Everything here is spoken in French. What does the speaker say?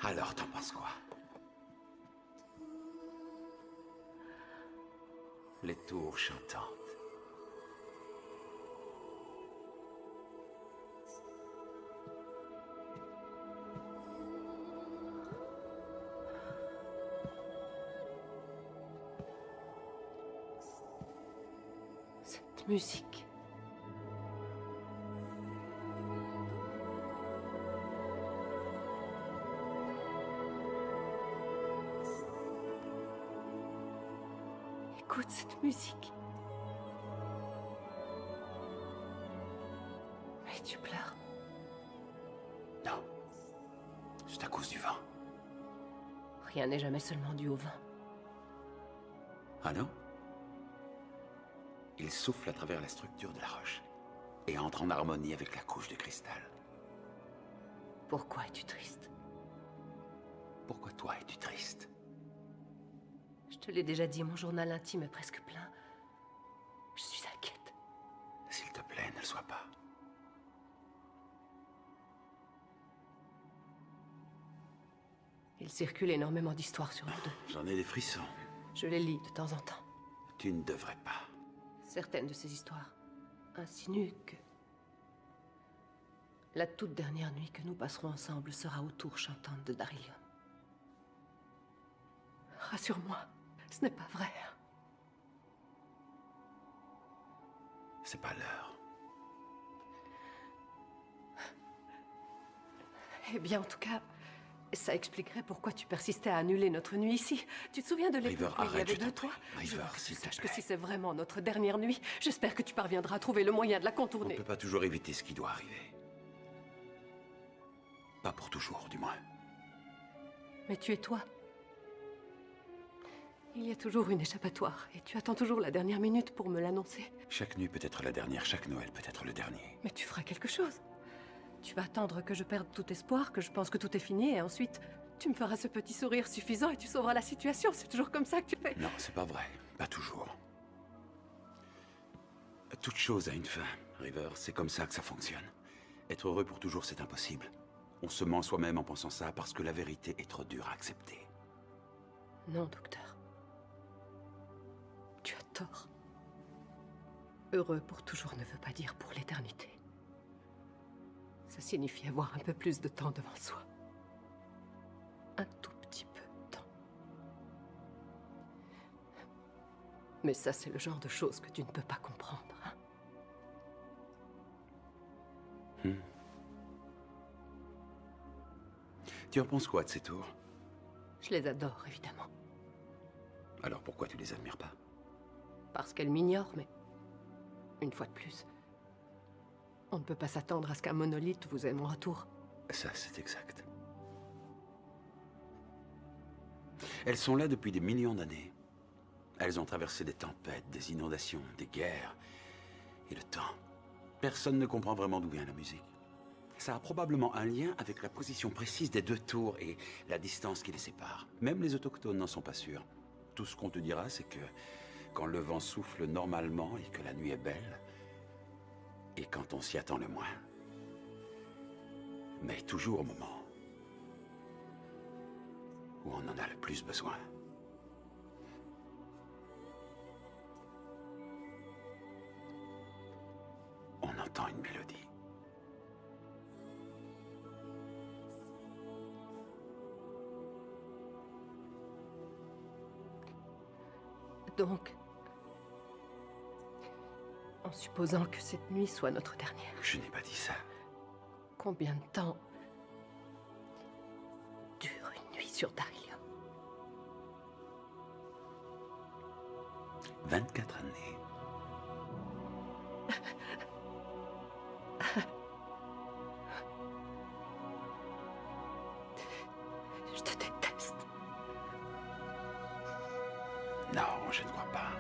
Alors, t'en penses quoi? Les tours chantantes. Cette musique. Écoute cette musique. Mais tu pleures. Non. C'est à cause du vent. Rien n'est jamais seulement dû au vent. Ah non? Il souffle à travers la structure de la roche et entre en harmonie avec la couche de cristal. Pourquoi es-tu triste? Pourquoi toi es-tu triste? Je te l'ai déjà dit, mon journal intime est presque plein. Je suis inquiète. S'il te plaît, ne le sois pas. Il circule énormément d'histoires sur nous deux. J'en ai des frissons. Je les lis de temps en temps. Tu ne devrais pas. Certaines de ces histoires insinuent que la toute dernière nuit que nous passerons ensemble sera aux tours chantantes de Darillium. Rassure-moi, ce n'est pas vrai. C'est pas l'heure. Eh bien, en tout cas, ça expliquerait pourquoi tu persistais à annuler notre nuit ici. Tu te souviens de l'époque River, où il y arrête, avait je t'en deux prie. toits? River, s'il te Sache que plaît. si c'est vraiment notre dernière nuit, j'espère que tu parviendras à trouver le moyen de la On contourner. ne peut pas toujours éviter ce qui doit arriver. Pas pour toujours, du moins. Mais tu es toi. Il y a toujours une échappatoire, et tu attends toujours la dernière minute pour me l'annoncer. Chaque nuit peut être la dernière, chaque Noël peut être le dernier. Mais tu feras quelque chose. Tu vas attendre que je perde tout espoir, que je pense que tout est fini, et ensuite, tu me feras ce petit sourire suffisant et tu sauveras la situation. C'est toujours comme ça que tu fais. Non, c'est pas vrai. Pas toujours. Toute chose a une fin, River. C'est comme ça que ça fonctionne. Être heureux pour toujours, c'est impossible. On se ment soi-même en pensant ça parce que la vérité est trop dure à accepter. Non, docteur. Tu as tort. Heureux pour toujours ne veut pas dire pour l'éternité. Ça signifie avoir un peu plus de temps devant soi. Un tout petit peu de temps. Mais ça, c'est le genre de choses que tu ne peux pas comprendre, hein? Tu en penses quoi de ces tours? Je les adore, évidemment. Alors pourquoi tu les admires pas? Parce qu'elles m'ignorent, mais... Une fois de plus... On ne peut pas s'attendre à ce qu'un monolithe vous aime en retour. Ça, c'est exact. Elles sont là depuis des millions d'années. Elles ont traversé des tempêtes, des inondations, des guerres et le temps. Personne ne comprend vraiment d'où vient la musique. Ça a probablement un lien avec la position précise des deux tours et la distance qui les sépare. Même les autochtones n'en sont pas sûrs. Tout ce qu'on te dira, c'est que quand le vent souffle normalement et que la nuit est belle, et quand on s'y attend le moins. Mais toujours au moment où on en a le plus besoin. On entend une mélodie. Donc... En supposant que cette nuit soit notre dernière, Je n'ai pas dit ça. combien de temps dure une nuit sur Darillium? 24 années. Je te déteste. Non, je ne crois pas.